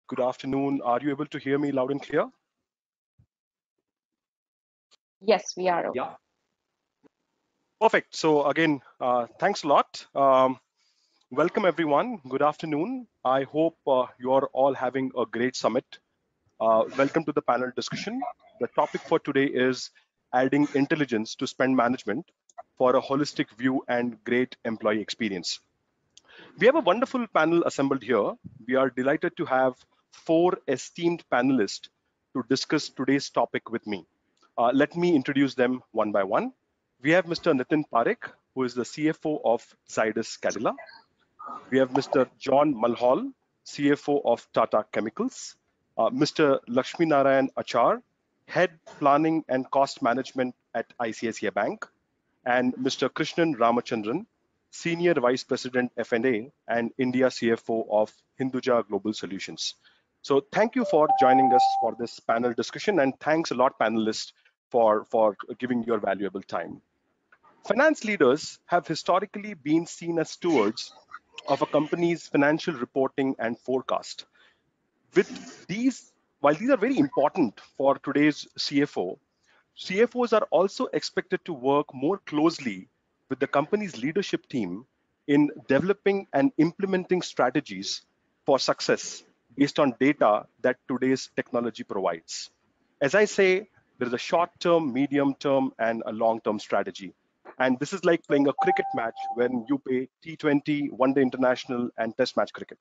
Good afternoon. Are you able to hear me loud and clear? Yes, we are. Yeah. Perfect. So again, thanks a lot. Welcome everyone. Good afternoon. I hope you are all having a great summit. Welcome to the panel discussion. The topic for today is adding intelligence to spend management for a holistic view and great employee experience. We have a wonderful panel assembled here. We are delighted to have four esteemed panelists to discuss today's topic with me. Let me introduce them one by one. We have Mr. Nitin Parekh, who is the CFO of ZydusCadila. We have Mr. John Mulhall, CFO of Tata Chemicals. Mr. Laxminarayan Achar, Head Planning and Cost Management at ICICI Bank. And Mr. Krishnan Ramachandran, Senior Vice President F&A and India CFO of Hinduja Global Solutions. So thank you for joining us for this panel discussion, and thanks a lot, panelists, for giving your valuable time. Finance leaders have historically been seen as stewards of a company's financial reporting and forecast. While these are very important for today's CFO, CFOs are also expected to work more closely with the company's leadership team in developing and implementing strategies for success based on data that today's technology provides. As I say, there is a short-term, medium-term, and a long-term strategy. And this is like playing a cricket match when you play T20, one-day international, and test match cricket.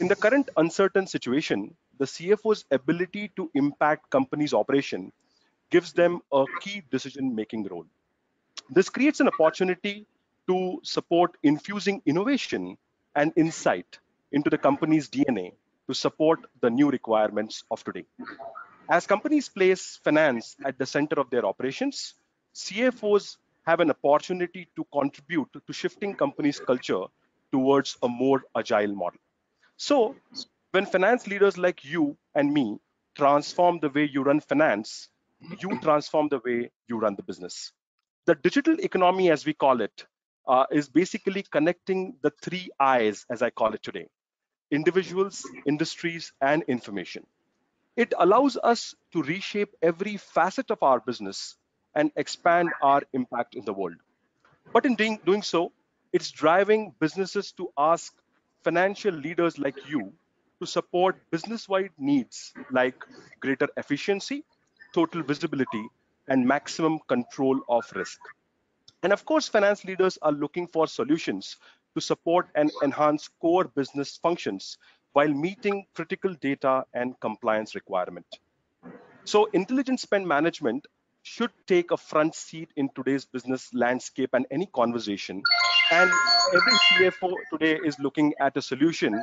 In the current uncertain situation, the CFO's ability to impact company's operation gives them a key decision-making role. This creates an opportunity to support infusing innovation and insight into the company's DNA to support the new requirements of today. As companies place finance at the center of their operations, CFOs have an opportunity to contribute to shifting companies' culture towards a more agile model. So, when finance leaders like you and me transform the way you run finance, you transform the way you run the business. The digital economy, as we call it, is basically connecting the three I's, as I call it today: individuals, industries, and information. It allows us to reshape every facet of our business and expand our impact in the world. But in doing so, it's driving businesses to ask financial leaders like you to support business-wide needs like greater efficiency, total visibility, and maximum control of risk. And of course, finance leaders are looking for solutions to support and enhance core business functions while meeting critical data and compliance requirement. So intelligent spend management should take a front seat in today's business landscape and any conversation. And every CFO today is looking at a solution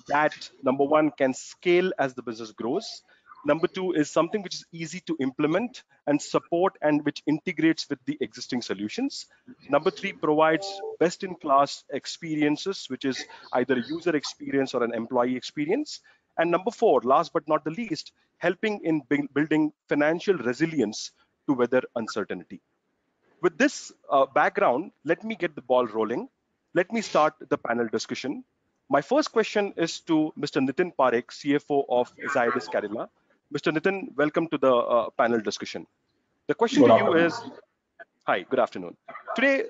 that, number one, can scale as the business grows. Number two is something which is easy to implement and support and which integrates with the existing solutions. Number three, provides best-in-class experiences, which is either a user experience or an employee experience. And number four, last but not the least, helping in building financial resilience to weather uncertainty. With this background, let me get the ball rolling. Let me start the panel discussion. My first question is to Mr. Nitin Parekh, CFO of ZydusCadila. Mr. Nitin, welcome to the panel discussion. The question to you is, hi, good afternoon. Today,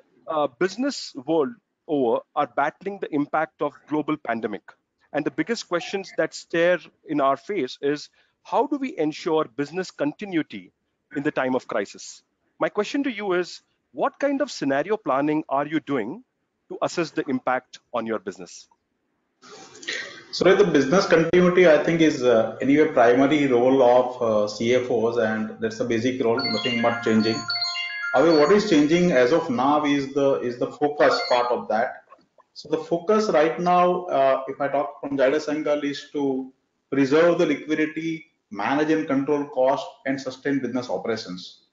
business world over are battling the impact of global pandemic. And the biggest questions that stare in our face is, how do we ensure business continuity in the time of crisis? My question to you is, what kind of scenario planning are you doing to assess the impact on your business? So the business continuity, I think, is anyway primary role of CFOs, and that's a basic role. Nothing much changing. However, what is changing as of now is the focus part of that. So the focus right now, if I talk from Zydus angle, is to preserve the liquidity, manage and control cost, and sustain business operations.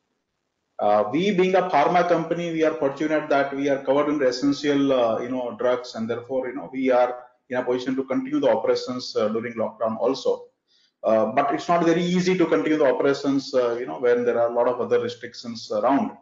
We being a pharma company, we are fortunate that we are covered in the essential, drugs, and therefore, we are in a position to continue the operations during lockdown also. But it's not very easy to continue the operations, when there are a lot of other restrictions around.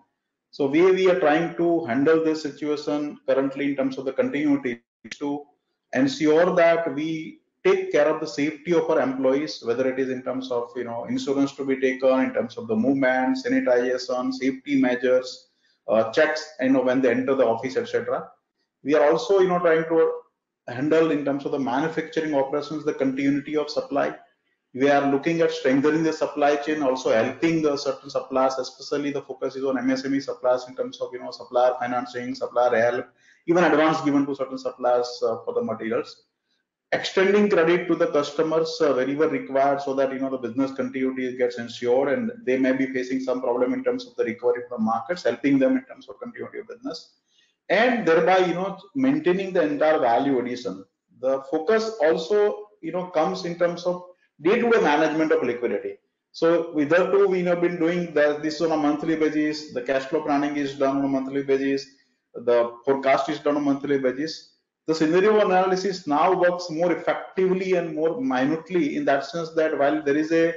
So we are trying to handle this situation currently in terms of the continuity to ensure that we take care of the safety of our employees, whether it is in terms of insurance to be taken, in terms of the movement, sanitization, safety measures, checks, when they enter the office, etc. We are also trying to handle in terms of the manufacturing operations, the continuity of supply. We are looking at strengthening the supply chain, also helping the certain suppliers, especially the focus is on MSME suppliers in terms of supplier financing, supplier help, even advance given to certain suppliers for the materials. Extending credit to the customers wherever required, so that the business continuity gets ensured, and they may be facing some problem in terms of the recovery from markets, helping them in terms of continuity of business, and thereby maintaining the entire value addition. The focus also comes in terms of day-to-day management of liquidity. So with that too, we have been doing this on a monthly basis. The cash flow planning is done on a monthly basis. The forecast is done on a monthly basis. The scenario analysis now works more effectively and more minutely, in that sense that while there is a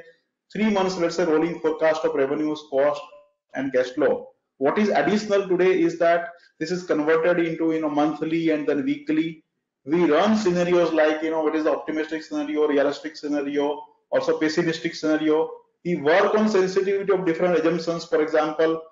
3 months, let's say, rolling forecast of revenues, cost, and cash flow, what is additional today is that this is converted into monthly and then weekly. We run scenarios like what is the optimistic scenario, realistic scenario, also pessimistic scenario. We work on sensitivity of different assumptions. For example,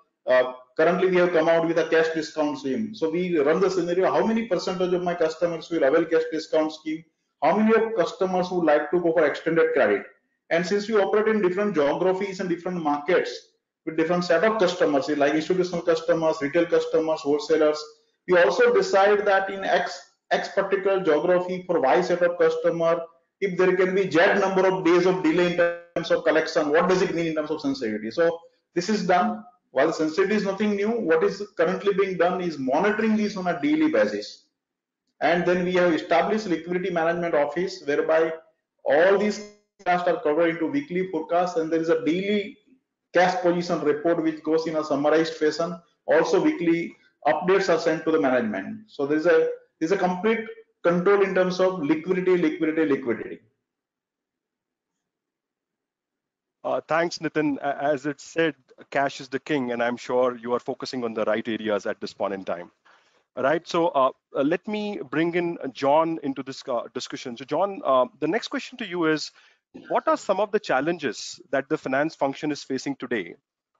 currently we have come out with a cash discount scheme. So we run the scenario: how many percentage of my customers will avail cash discount scheme? How many of customers would like to go for extended credit? And since we operate in different geographies and different markets with different set of customers, like institutional customers, retail customers, wholesalers, we also decide that in X particular geography for Y set of customer, if there can be Z number of days of delay in terms of collection, what does it mean in terms of sensitivity? So this is done. While sensitivity is nothing new, what is currently being done is monitoring these on a daily basis. And then we have established liquidity management office, whereby all these forecasts are covered into weekly forecasts, and there is a daily cash position report which goes in a summarized fashion. Also weekly updates are sent to the management. So there's a complete control in terms of liquidity. Thanks, Nitin. As it said, cash is the king, and I'm sure you are focusing on the right areas at this point in time. All right, so let me bring in John into this discussion. So John, the next question to you is, what are some of the challenges that the finance function is facing today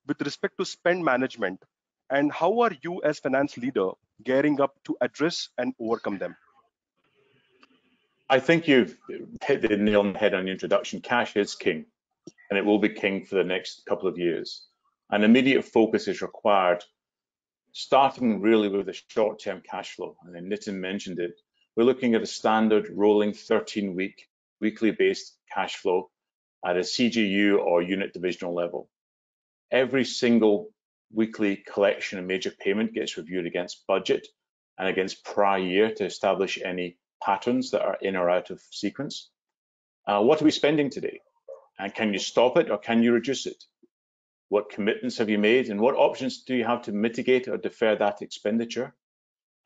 with respect to spend management, and how are you as finance leader gearing up to address and overcome them? I think you've hit the nail on the head on the introduction. Cash is king, and it will be king for the next couple of years. An immediate focus is required, starting really with the short-term cash flow. And then Nitin mentioned it. We're looking at a standard rolling 13-week, weekly-based cash flow at a CGU or unit divisional level. Every single weekly collection and major payment gets reviewed against budget and against prior year to establish any patterns that are in or out of sequence. What are we spending today? And can you stop it or can you reduce it? What commitments have you made, and what options do you have to mitigate or defer that expenditure?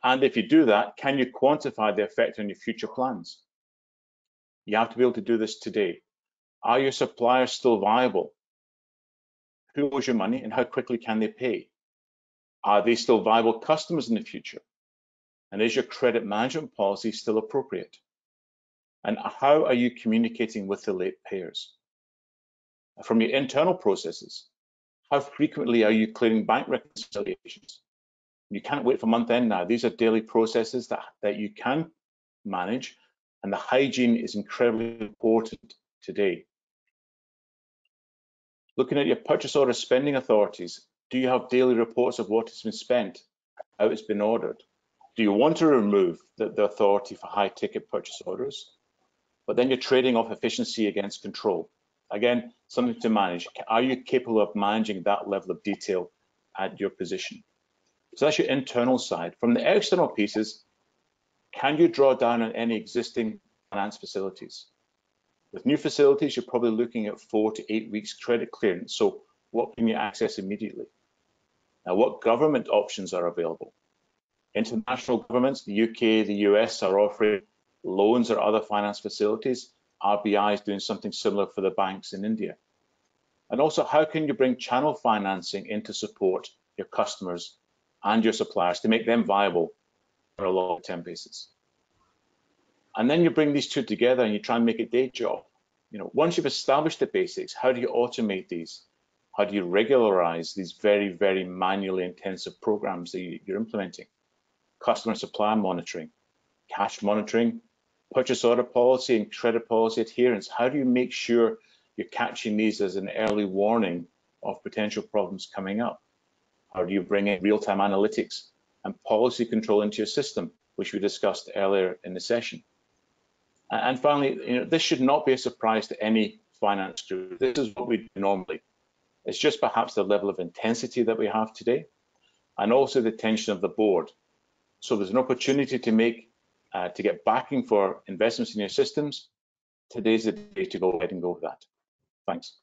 And if you do that, can you quantify the effect on your future plans? You have to be able to do this today. Are your suppliers still viable? Who owes your money and how quickly can they pay? Are they still viable customers in the future? And is your credit management policy still appropriate? And how are you communicating with the late payers? From your internal processes, how frequently are you clearing bank reconciliations? You can't wait for month end now. These are daily processes that you can manage, and the hygiene is incredibly important today. Looking at your purchase order spending authorities, do you have daily reports of what has been spent, how it's been ordered? Do you want to remove the authority for high ticket purchase orders? But then you're trading off efficiency against control. Again, something to manage. Are you capable of managing that level of detail at your position? So that's your internal side. From the external pieces, can you draw down on any existing finance facilities? With new facilities, you're probably looking at 4 to 8 weeks credit clearance. So what can you access immediately? Now, what government options are available? International governments, the UK, the US are offering loans or other finance facilities. RBI is doing something similar for the banks in India. And also, how can you bring channel financing in to support your customers and your suppliers to make them viable on a long-term basis? And then you bring these two together and you try and make it day job. Once you've established the basics, how do you automate these? How do you regularize these very, very manually intensive programs that you're implementing? Customer supply monitoring, cash monitoring, purchase order policy and credit policy adherence. How do you make sure you're catching these as an early warning of potential problems coming up? How do you bring in real-time analytics and policy control into your system, which we discussed earlier in the session? And finally, this should not be a surprise to any finance group. This is what we do normally. It's just perhaps the level of intensity that we have today, and also the attention of the board. So there's an opportunity to get backing for investments in your systems. Today's the day to go ahead and go with that. Thanks.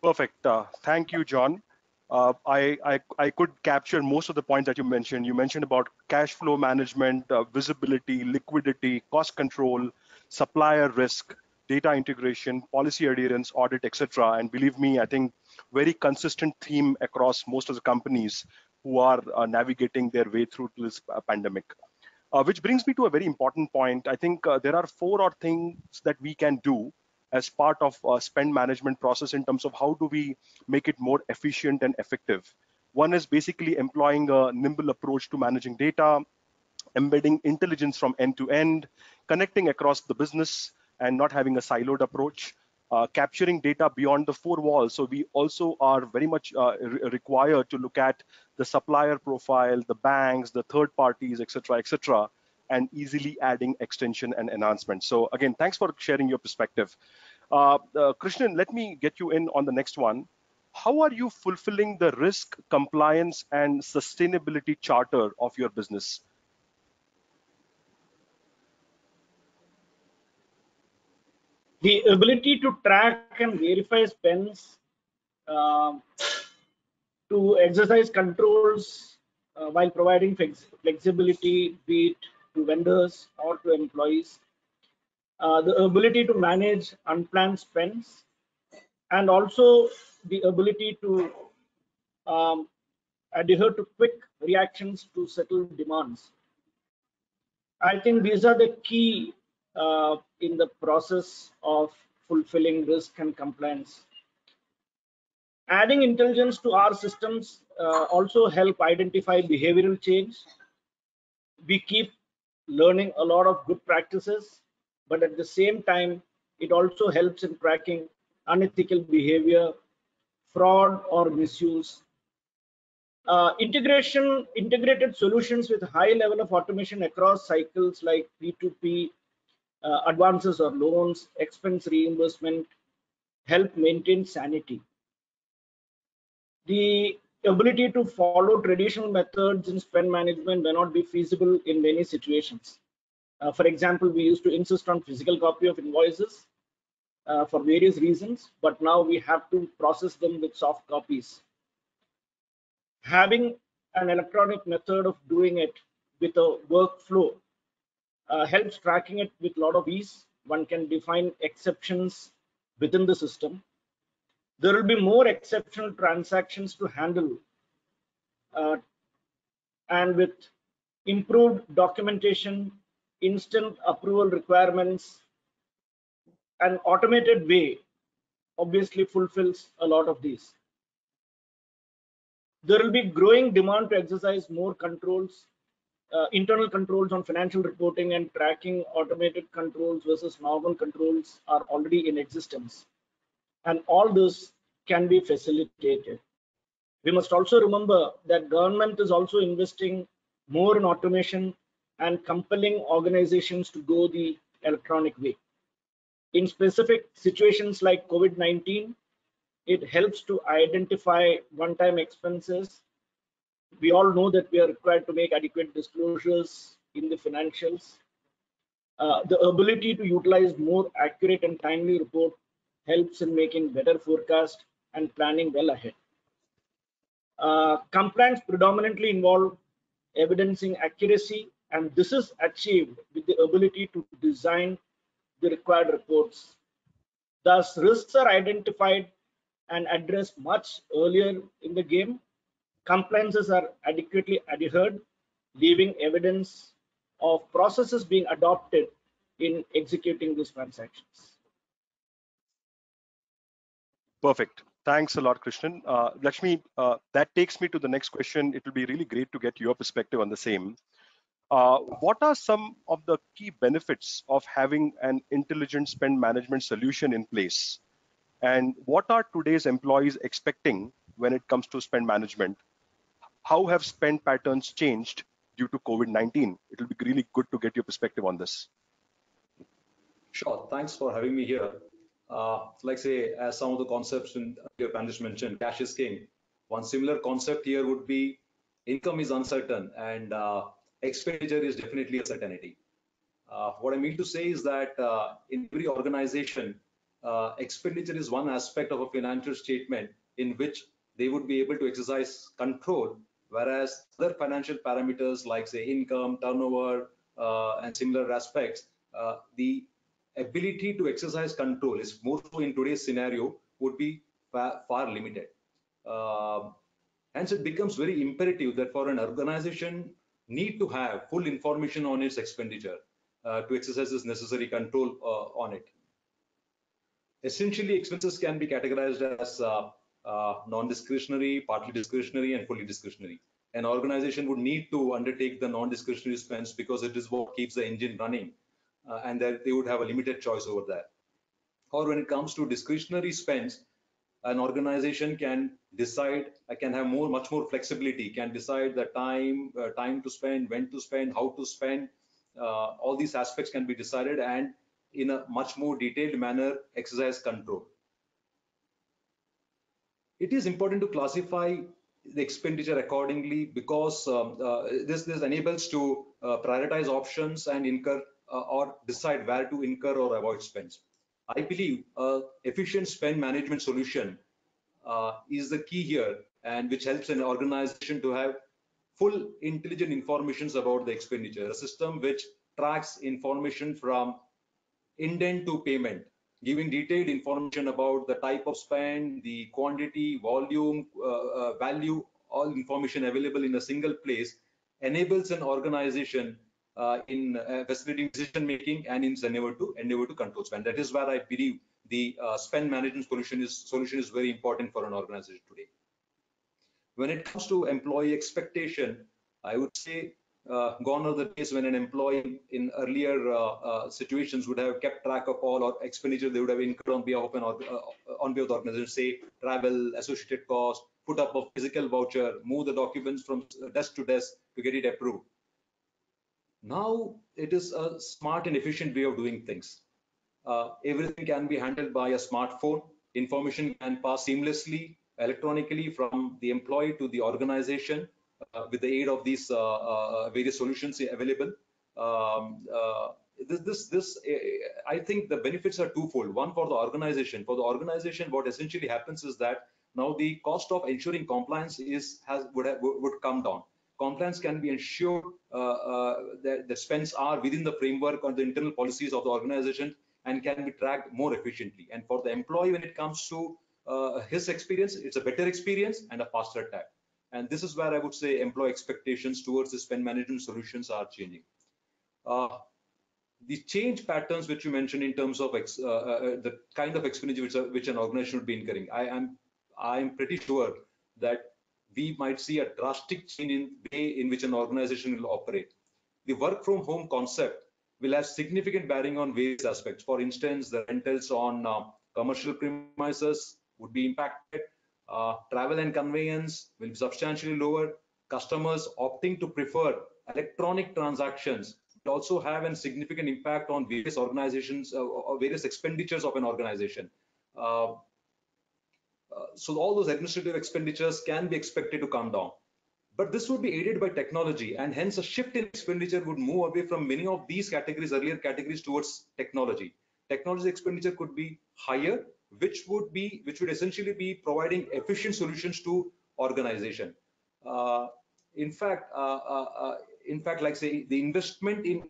Perfect. Thank you, John. I could capture most of the points that you mentioned. You mentioned about cash flow management, visibility, liquidity, cost control, supplier risk, data integration, policy adherence, audit, etc. And believe me, I think very consistent theme across most of the companies who are navigating their way through this pandemic. Which brings me to a very important point. I think there are 4 things that we can do as part of spend management process in terms of how do we make it more efficient and effective. One is basically employing a nimble approach to managing data, embedding intelligence from end to end, connecting across the business and not having a siloed approach, capturing data beyond the 4 walls. So we also are very much required to look at the supplier profile, the banks, the third parties, etc., and easily adding extension and enhancement. So again, thanks for sharing your perspective. Krishnan, let me get you in on the next one. How are you fulfilling the risk, compliance, and sustainability charter of your business? The ability to track and verify spends, to exercise controls while providing flexibility, be it to vendors or to employees, the ability to manage unplanned spends, and also the ability to adhere to quick reactions to settle demands. I think these are the key in the process of fulfilling risk and compliance. Adding intelligence to our systems also help identify behavioral change. We keep learning a lot of good practices, but at the same time, it also helps in tracking unethical behavior, fraud or misuse. Integrated solutions with high level of automation across cycles like P2P, advances or loans, expense reimbursement, help maintain sanity. The ability to follow traditional methods in spend management may not be feasible in many situations. For example, we used to insist on physical copy of invoices for various reasons, but now we have to process them with soft copies. Having an electronic method of doing it with a workflow helps tracking it with a lot of ease. One can define exceptions within the system. There will be more exceptional transactions to handle, and with improved documentation, instant approval requirements, an automated way obviously fulfills a lot of these. There will be growing demand to exercise more controls, internal controls on financial reporting and tracking. Automated controls versus normal controls are already in existence, and all this can be facilitated. We must also remember that government is also investing more in automation and compelling organizations to go the electronic way. In specific situations like COVID-19, it helps to identify one-time expenses. We all know that we are required to make adequate disclosures in the financials. The ability to utilize more accurate and timely report helps in making better forecast and planning well ahead. Compliance predominantly involve evidencing accuracy, and this is achieved with the ability to design the required reports. Thus, risks are identified and addressed much earlier in the game. Compliances are adequately adhered, leaving evidence of processes being adopted in executing these transactions. Perfect. Thanks a lot, Krishnan. Lakshmi, that takes me to the next question. It will be really great to get your perspective on the same. What are some of the key benefits of having an intelligent spend management solution in place? And what are today's employees expecting when it comes to spend management? How have spend patterns changed due to COVID-19? It will be really good to get your perspective on this. Sure. Thanks for having me here. Like say, as some of the concepts in your panelists mentioned, cash is king. One similar concept here would be income is uncertain and expenditure is definitely a certainty. What I mean to say is that in every organization, expenditure is one aspect of a financial statement in which they would be able to exercise control, whereas other financial parameters like say income, turnover, and similar aspects, the ability to exercise control is more so in today's scenario would be far limited. Hence, it becomes very imperative that for an organization need to have full information on its expenditure to exercise this necessary control on it. Essentially, expenses can be categorized as non-discretionary, partly discretionary, and fully discretionary. An organization would need to undertake the non-discretionary spends because it is what keeps the engine running, and that they would have a limited choice over that. Or when it comes to discretionary spends, an organization can decide, can have much more flexibility, can decide the time to spend, when to spend, how to spend. All these aspects can be decided and in a much more detailed manner exercise control. It is important to classify the expenditure accordingly because this enables to prioritize options and incur or decide where to incur or avoid spends. I believe efficient spend management solution is the key here, and which helps an organization to have full intelligent information about the expenditure, a system which tracks information from indent to payment, giving detailed information about the type of spend, the quantity, volume, value, all information available in a single place, enables an organization in facilitating decision making and in endeavor to control spend. That is where I believe the spend management solution is very important for an organization today. When it comes to employee expectation, I would say gone are the days when an employee in earlier situations would have kept track of all or expenditure they would have incurred on behalf of the organization, say travel, associated cost, put up a physical voucher, move the documents from desk to desk to get it approved. Now it is a smart and efficient way of doing things. Everything can be handled by a smartphone. Information can pass seamlessly electronically from the employee to the organization with the aid of these various solutions available. I think the benefits are twofold. One, for the organization. For the organization, what essentially happens is that now the cost of ensuring compliance would come down. Compliance can be ensured that the spends are within the framework or the internal policies of the organization and can be tracked more efficiently. And for the employee, when it comes to his experience, it's a better experience and a faster tag. And this is where I would say employee expectations towards the spend management solutions are changing. The change patterns which you mentioned in terms of the kind of expenditure which an organization would be incurring, I am pretty sure that we might see a drastic change in the way in which an organization will operate. The work from home concept will have significant bearing on various aspects. For instance, the rentals on commercial premises would be impacted. Travel and conveyance will be substantially lower. Customers opting to prefer electronic transactions will also have a significant impact on various organizations or various expenditures of an organization. So all those administrative expenditures can be expected to come down. But this would be aided by technology, and hence a shift in expenditure would move away from many of these categories, earlier categories, towards technology. Technology expenditure could be higher, which would essentially be providing efficient solutions to organization. In fact, like say, the investment in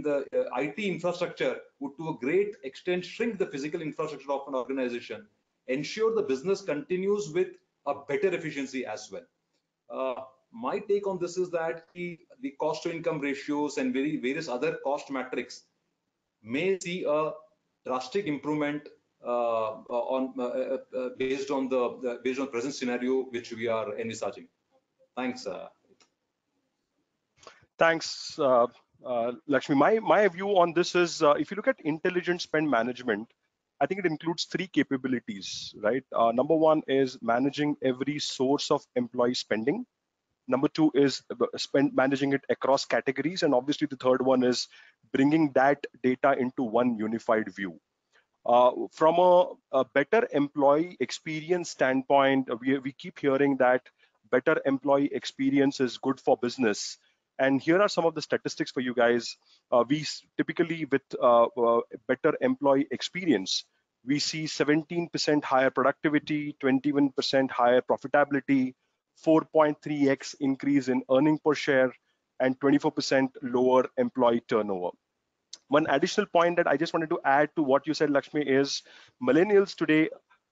the IT infrastructure would to a great extent shrink the physical infrastructure of an organization, ensure the business continues with a better efficiency as well. My take on this is that the the cost to income ratios and various other cost metrics may see a drastic improvement based on the present scenario which we are envisaging. Thanks. Thanks, Lakshmi. My view on this is, if you look at intelligent spend management, I think it includes three capabilities, right? Number one is managing every source of employee spending. Number two is managing it across categories, and obviously the third one is bringing that data into one unified view. From a better employee experience standpoint, we keep hearing that better employee experience is good for business. And here are some of the statistics for you guys. We typically, with better employee experience, we see 17% higher productivity, 21% higher profitability, 4.3x increase in earning per share, and 24% lower employee turnover. One additional point that I just wanted to add to what you said, Lakshmi, is millennials today,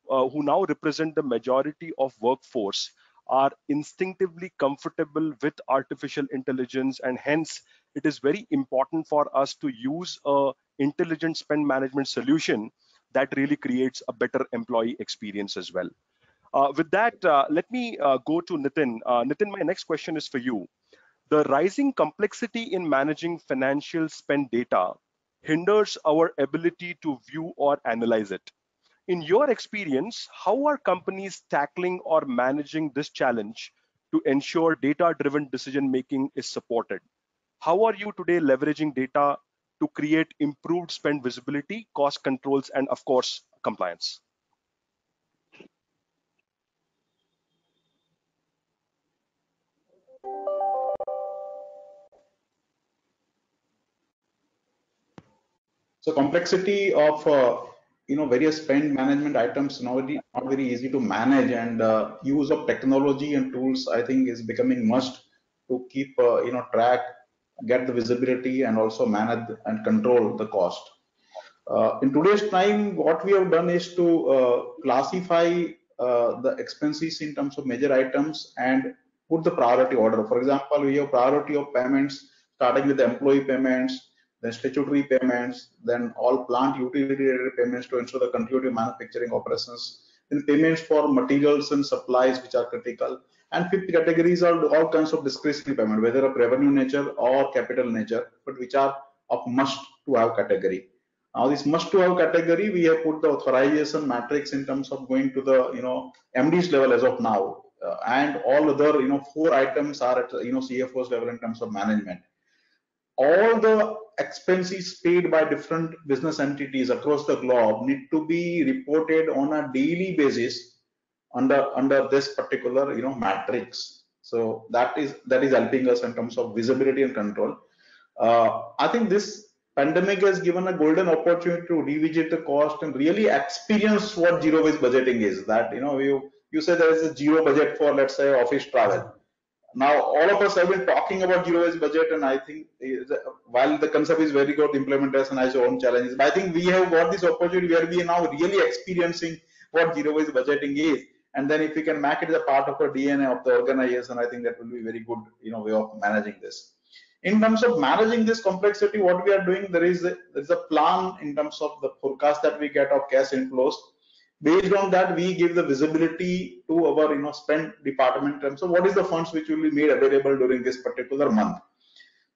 who now represent the majority of workforce, are instinctively comfortable with artificial intelligence, and hence it is very important for us to use a intelligent spend management solution that really creates a better employee experience as well. With that, let me go to Nitin. Nitin, my next question is for you. The rising complexity in managing financial spend data hinders our ability to view or analyze it. In your experience, how are companies tackling or managing this challenge to ensure data-driven decision-making is supported? How are you today leveraging data to create improved spend visibility, cost controls, and of course, compliance? So complexity of various spend management items now not very easy to manage, and use of technology and tools I think is becoming must to keep track, get the visibility, and also manage and control the cost. In today's time, what we have done is to classify the expenses in terms of major items and put the priority order. For example, we have priority of payments starting with employee payments, then statutory payments, then all plant utility related payments to ensure the continuity manufacturing operations, then payments for materials and supplies which are critical, and fifth categories are all kinds of discretionary payment, whether of revenue nature or capital nature, but which are of must to have category. Now this must to have category, we have put the authorization matrix in terms of going to the MD's level as of now, and all other 4 items are at CFO's level in terms of management. All the expenses paid by different business entities across the globe need to be reported on a daily basis under this particular matrix. So that is helping us in terms of visibility and control. I think this pandemic has given a golden opportunity to revisit the cost and really experience what zero-based budgeting is. That you say there is a zero budget for, let's say, office travel. Now all of us have been talking about zero-based budget, and I think while the concept is very good, implementation has its own challenges. But I think we have got this opportunity where we are now really experiencing what zero-based budgeting is, and then if we can make it as a part of our DNA of the organization, I think that will be very good way of managing this. In terms of managing this complexity, what we are doing, there is a plan in terms of the forecast that we get of cash inflows. Based on that, we give the visibility to our spend department in terms of what is the funds which will be made available during this particular month.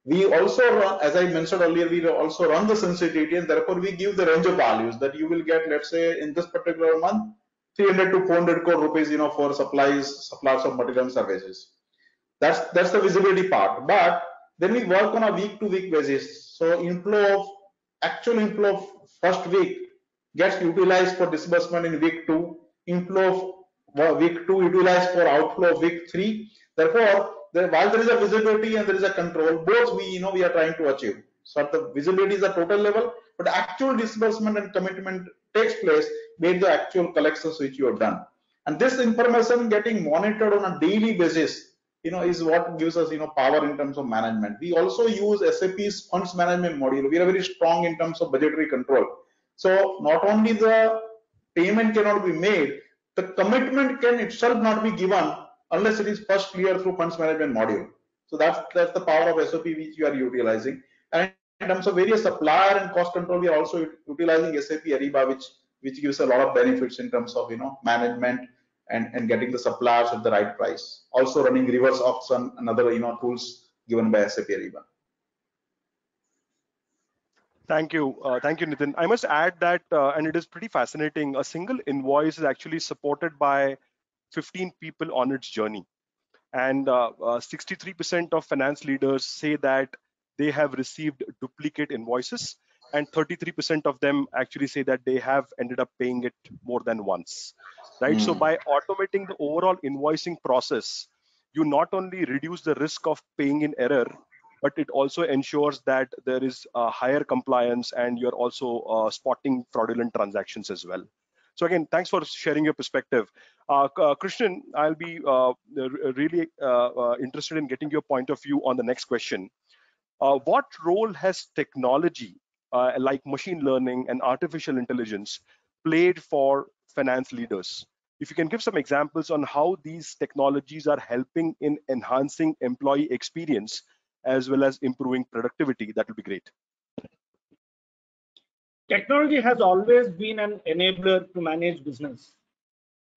We also run, as I mentioned earlier, we also run the sensitivity, and therefore we give the range of values that you will get, let's say, in this particular month, 300 to 400 crore rupees, for suppliers of material and services. That's the visibility part. But then we work on a week-to-week basis. So actual inflow of first week gets utilized for disbursement in week 2, inflow of week 2 utilized for outflow of week 3. Therefore, while there is a visibility and there is a control, both we are trying to achieve. So the visibility is a total level, but actual disbursement and commitment takes place based on the actual collections which you have done. And this information getting monitored on a daily basis is what gives us power in terms of management. We also use SAP's funds management module. We are very strong in terms of budgetary control. So not only the payment cannot be made, the commitment can itself not be given unless it is first cleared through funds management module. So that's the power of SOP which you are utilizing. And in terms of various supplier and cost control, we are also utilizing SAP Ariba, which gives a lot of benefits in terms of management and getting the suppliers at the right price. Also running reverse auction and other tools given by SAP Ariba. Thank you, Nitin. I must add that, and it is pretty fascinating. A single invoice is actually supported by 15 people on its journey, and 63% of finance leaders say that they have received duplicate invoices, and 33% of them actually say that they have ended up paying it more than once. Right. So by automating the overall invoicing process, you not only reduce the risk of paying in error, but it also ensures that there is higher compliance, and you're also spotting fraudulent transactions as well. So again, thanks for sharing your perspective. Krishnan, I'll be really interested in getting your point of view on the next question. What role has technology like machine learning and artificial intelligence played for finance leaders? If you can give some examples on how these technologies are helping in enhancing employee experience as well as improving productivity, that would be great. Technology has always been an enabler to manage business.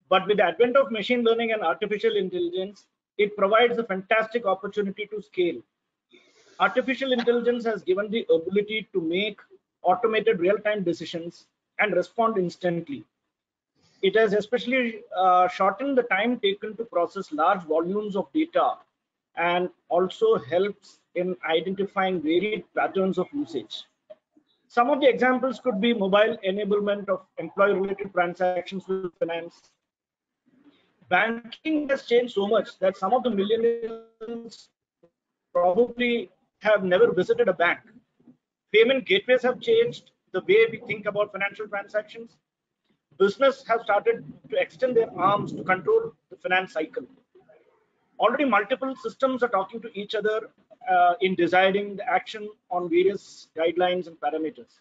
But with the advent of machine learning and artificial intelligence, it provides a fantastic opportunity to scale. Artificial intelligence has given the ability to make automated real-time decisions and respond instantly. It has especially shortened the time taken to process large volumes of data, and also helps in identifying varied patterns of usage. Some of the examples could be mobile enablement of employee-related transactions with finance. Banking has changed so much that some of the millennials probably have never visited a bank. Payment gateways have changed the way we think about financial transactions. Business have started to extend their arms to control the finance cycle. Already multiple systems are talking to each other in deciding the action on various guidelines and parameters.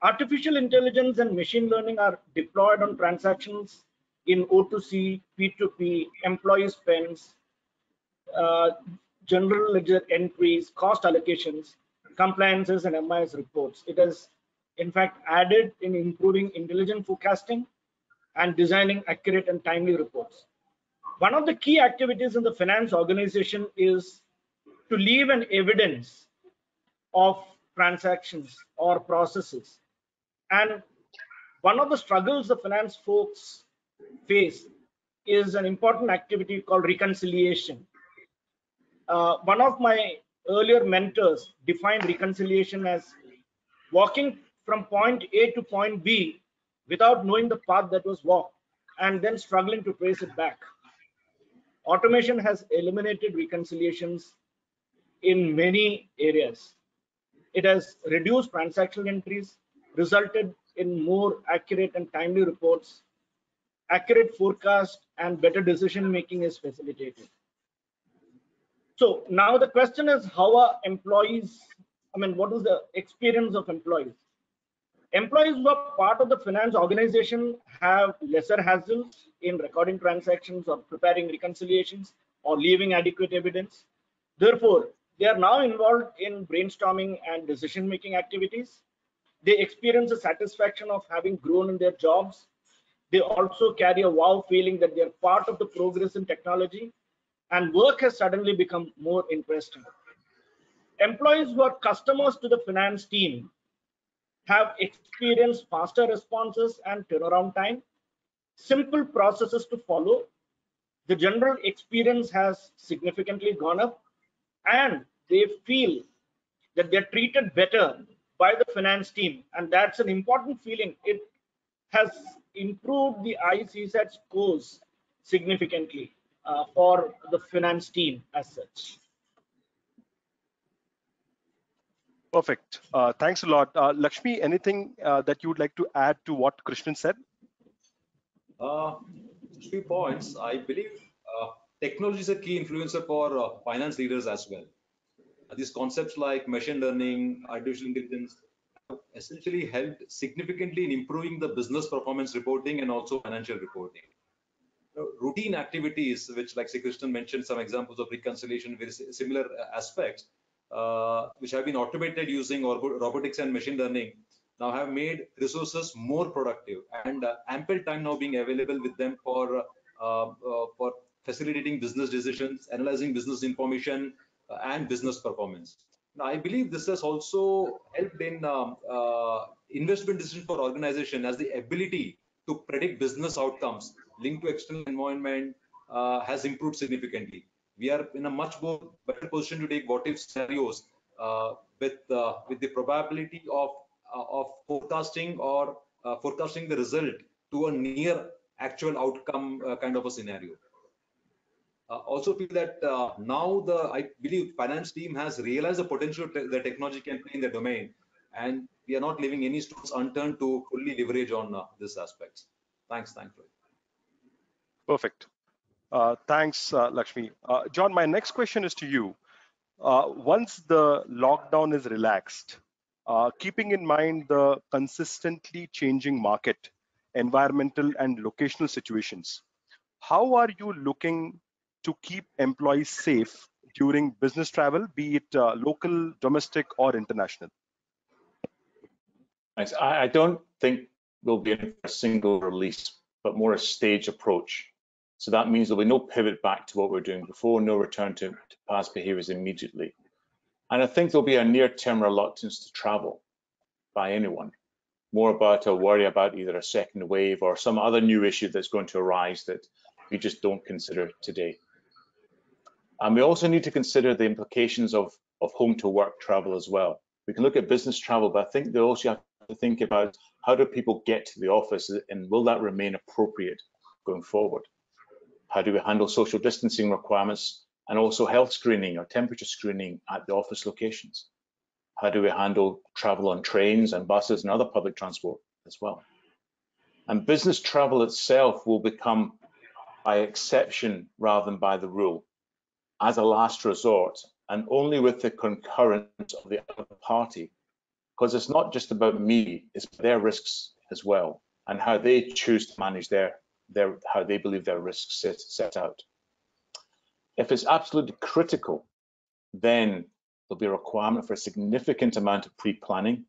Artificial intelligence and machine learning are deployed on transactions in O2C, P2P, employee spends, general ledger entries, cost allocations, compliances, and MIS reports. It has, in fact, added in improving intelligent forecasting and designing accurate and timely reports. One of the key activities in the finance organization is to leave an evidence of transactions or processes. And one of the struggles the finance folks face is an important activity called reconciliation. One of my earlier mentors defined reconciliation as walking from point A to point B without knowing the path that was walked and then struggling to trace it back. Automation has eliminated reconciliations in many areas. It has reduced transactional entries, resulted in more accurate and timely reports, accurate forecast, and better decision making is facilitated. So now the question is, how are employees, what is the experience of employees? Employees who are part of the finance organization have lesser hassles in recording transactions or preparing reconciliations or leaving adequate evidence. Therefore, they are now involved in brainstorming and decision-making activities. They experience the satisfaction of having grown in their jobs. They also carry a wow feeling that they are part of the progress in technology, and work has suddenly become more interesting. Employees who are customers to the finance team have experienced faster responses and turnaround time, simple processes to follow. The general experience has significantly gone up, and they feel that they're treated better by the finance team, and that's an important feeling. It has improved the ICICI scores significantly for the finance team as such. Perfect. Thanks a lot. Lakshmi, anything that you would like to add to what Krishnan said? 3 points. I believe technology is a key influencer for finance leaders as well. These concepts like machine learning, artificial intelligence have essentially helped significantly in improving the business performance reporting and also financial reporting. routine activities, which, like say Krishnan mentioned some examples of reconciliation, very similar aspects, which have been automated using robotics and machine learning, now have made resources more productive, and ample time now being available with them for facilitating business decisions, analyzing business information, and business performance. Now, I believe this has also helped in investment decisions for organization, as the ability to predict business outcomes linked to external environment has improved significantly. We are in a much more better position to take what if scenarios with the probability of forecasting or forecasting the result to a near actual outcome kind of a scenario. Also feel that now I believe finance team has realized the potential the technology can play in the domain, and we are not leaving any stones unturned to fully leverage on this aspects. Thanks, Rohit. Perfect. Thanks, Lakshmi. John, my next question is to you. Once the lockdown is relaxed, keeping in mind the consistently changing market, environmental and locational situations, how are you looking to keep employees safe during business travel, be it local, domestic, or international? I don't think we'll be in a single release, but more a staged approach. So that means there'll be no pivot back to what we were doing before, no return to past behaviors immediately. And I think there'll be a near-term reluctance to travel by anyone, more about a worry about either a second wave or some other new issue that's going to arise that we just don't consider today. And we also need to consider the implications of home to work travel as well. We can look at business travel, but I think they also have to think about how do people get to the office, and will that remain appropriate going forward? How do we handle social distancing requirements and also health screening or temperature screening at the office locations? How do we handle travel on trains and buses and other public transport as well? And business travel itself will become by exception rather than by the rule, as a last resort, and only with the concurrence of the other party, because it's not just about me, it's their risks as well, and how they choose to manage how they believe their risks set out. If it's absolutely critical, then there'll be a requirement for a significant amount of pre-planning,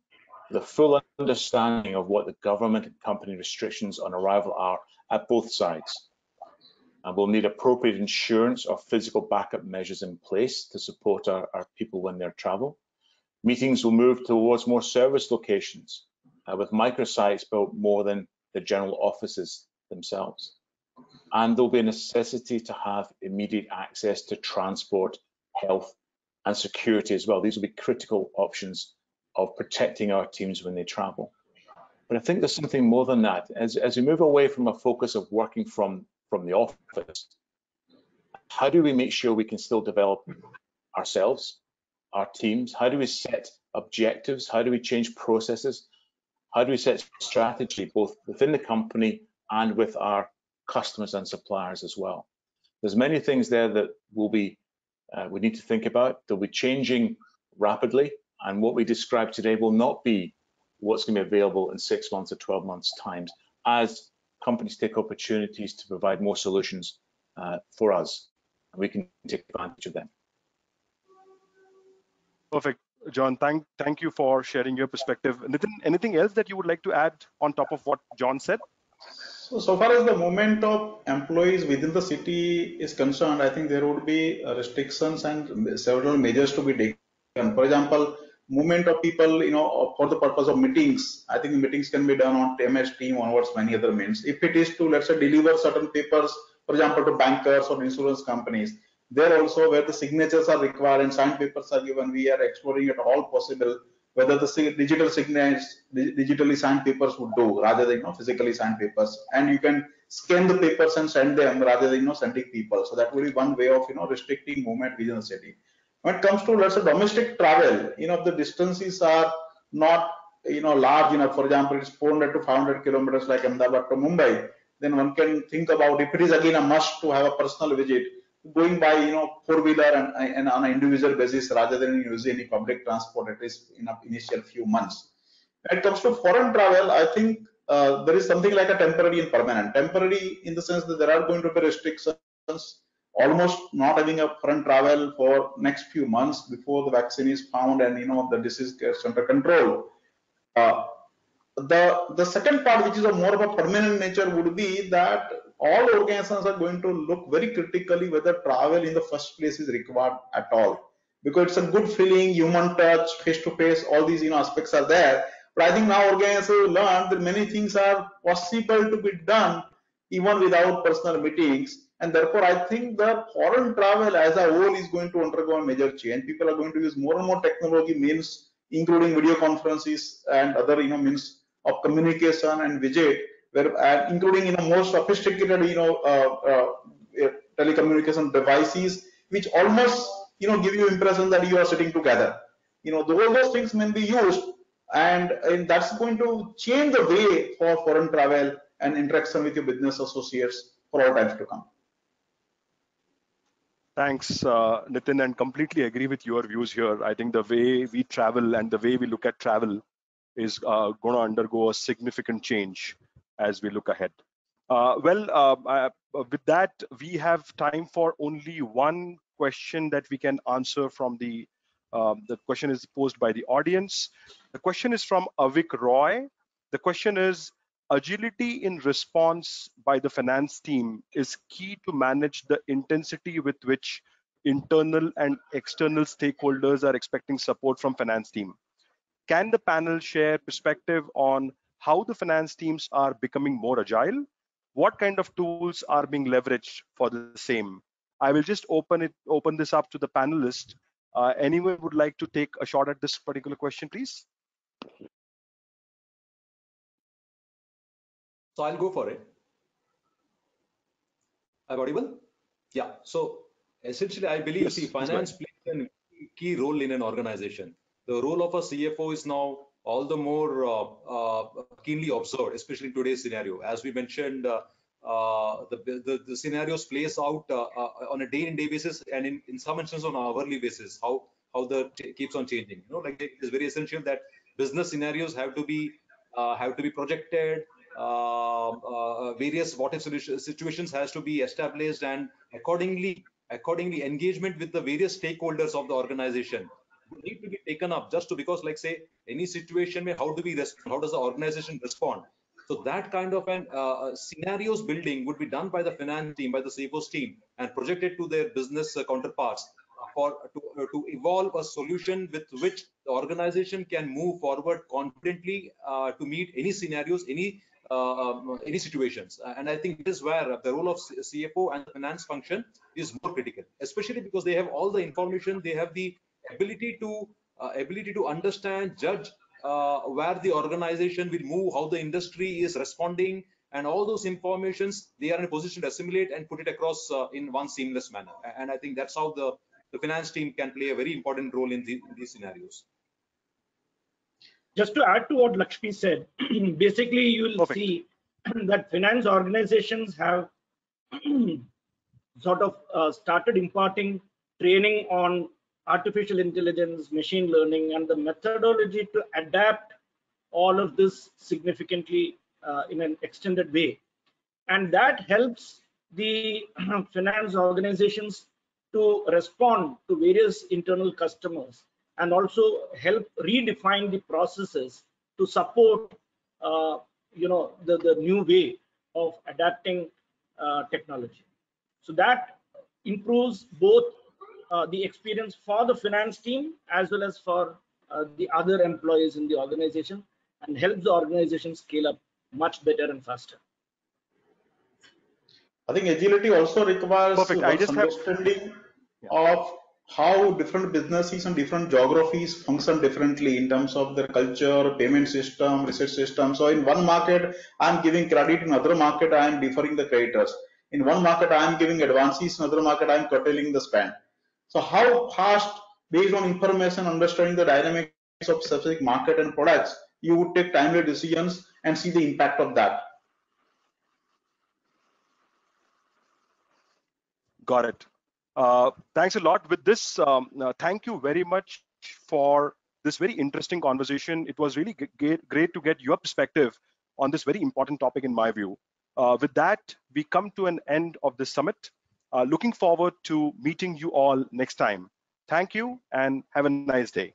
the full understanding of what the government and company restrictions on arrival are at both sides. And we'll need appropriate insurance or physical backup measures in place to support our people when they travel. Meetings will move towards more service locations with microsites built more than the general offices themselves. And there'll be a necessity to have immediate access to transport, health, and security as well. These will be critical options of protecting our teams when they travel. But I think there's something more than that. As we move away from a focus of working from the office, how do we make sure we can still develop ourselves, our teams? How do we set objectives? How do we change processes? How do we set strategy both within the company and with our customers and suppliers as well? There's many things there that we need to think about. They'll be changing rapidly, and what we described today will not be what's going to be available in 6 months or 12 months times, as companies take opportunities to provide more solutions for us, and we can take advantage of them. Perfect, John. Thank you for sharing your perspective. Nitin, anything else that you would like to add on top of what John said? So far as the movement of employees within the city is concerned, I think there would be restrictions and several measures to be taken. For example, movement of people, for the purpose of meetings. I think meetings can be done on MS Team onwards, many other means. If it is to, let's say, deliver certain papers, for example, to bankers or insurance companies, there also where the signatures are required and signed papers are given, we are exploring at all possible whether the digital signatures, digitally signed papers would do rather than physically signed papers, and you can scan the papers and send them rather than sending people. So that will be one way of restricting movement within the city. When it comes to, let's say, domestic travel, the distances are not large enough. For example, it's 400 to 500 kilometers like Ahmedabad to Mumbai. Then one can think about, if it is again a must to have a personal visit, going by four-wheeler and on an individual basis rather than using any public transport, at least in the initial few months. When it comes to foreign travel, I think there is something like a temporary and permanent. Temporary in the sense that there are going to be restrictions, almost not having a foreign travel for next few months before the vaccine is found and the disease gets under control. The second part, which is a more of a permanent nature, would be that all organizations are going to look very critically whether travel in the first place is required at all, because it's a good feeling, human touch, face to face, all these aspects are there. But I think now organizations learn that many things are possible to be done even without personal meetings, and therefore I think the foreign travel as a whole is going to undergo a major change. People are going to use more and more technology means, including video conferences and other means of communication and visit, where including more sophisticated telecommunication devices, which almost give you impression that you are sitting together. Those things may be used, and that's going to change the way for foreign travel and interaction with your business associates for all times to come. Thanks, Nitin, and completely agree with your views here. I think the way we travel and the way we look at travel is going to undergo a significant change as we look ahead. With that, we have time for only one question that we can answer from the question is posed by the audience. The question is from Avik Roy. The question is, agility in response by the finance team is key to manage the intensity with which internal and external stakeholders are expecting support from finance team. Can the panel share perspective on how the finance teams are becoming more agile? What kind of tools are being leveraged for the same? I will just open this up to the panelists. Anyone would like to take a shot at this particular question, please? So I'll go for it. I'm audible? Yeah. So essentially, I believe, Yes, finance plays a key role in an organization. The role of a CFO is now all the more keenly observed, especially in today's scenario. As we mentioned, the scenarios plays out on a day-in-day basis, and in some instances on an hourly basis. How the keeps on changing. Like it is very essential that business scenarios have to be projected. Various what-if situations has to be established, and accordingly engagement with the various stakeholders of the organization need to be taken up, just because, like, say, any situation, how do we respond? How does the organization respond? So that kind of an scenarios building would be done by the finance team, by the CFO's team, and projected to their business counterparts to evolve a solution with which the organization can move forward confidently to meet any scenarios, any situations. And I think this is where the role of CFO and the finance function is more critical, especially because they have all the information, they have the ability to understand, judge where the organization will move, how the industry is responding, and all those informations they are in a position to assimilate and put it across in one seamless manner. And I think that's how the finance team can play a very important role in these scenarios. Just to add to what Lakshmi said, basically you will Perfect. see that finance organizations have sort of started imparting training on artificial intelligence, machine learning, and the methodology to adapt all of this significantly in an extended way. And that helps the finance organizations to respond to various internal customers, and also help redefine the processes to support the new way of adapting technology. So that improves both the experience for the finance team as well as for the other employees in the organization, and helps the organization scale up much better and faster. I think agility also requires Perfect. understanding of how different businesses and different geographies function differently in terms of their culture, payment system, research system. So in one market, I'm giving credit, in another market, I'm deferring the creditors. In one market, I'm giving advances, in another market, I'm curtailing the spend. So how fast, based on information, understanding the dynamics of specific market and products, you would take timely decisions and see the impact of that. Got it. Thanks a lot. With this, thank you very much for this very interesting conversation. It was really great to get your perspective on this very important topic in my view. With that, we come to an end of this summit. Looking forward to meeting you all next time. Thank you and have a nice day.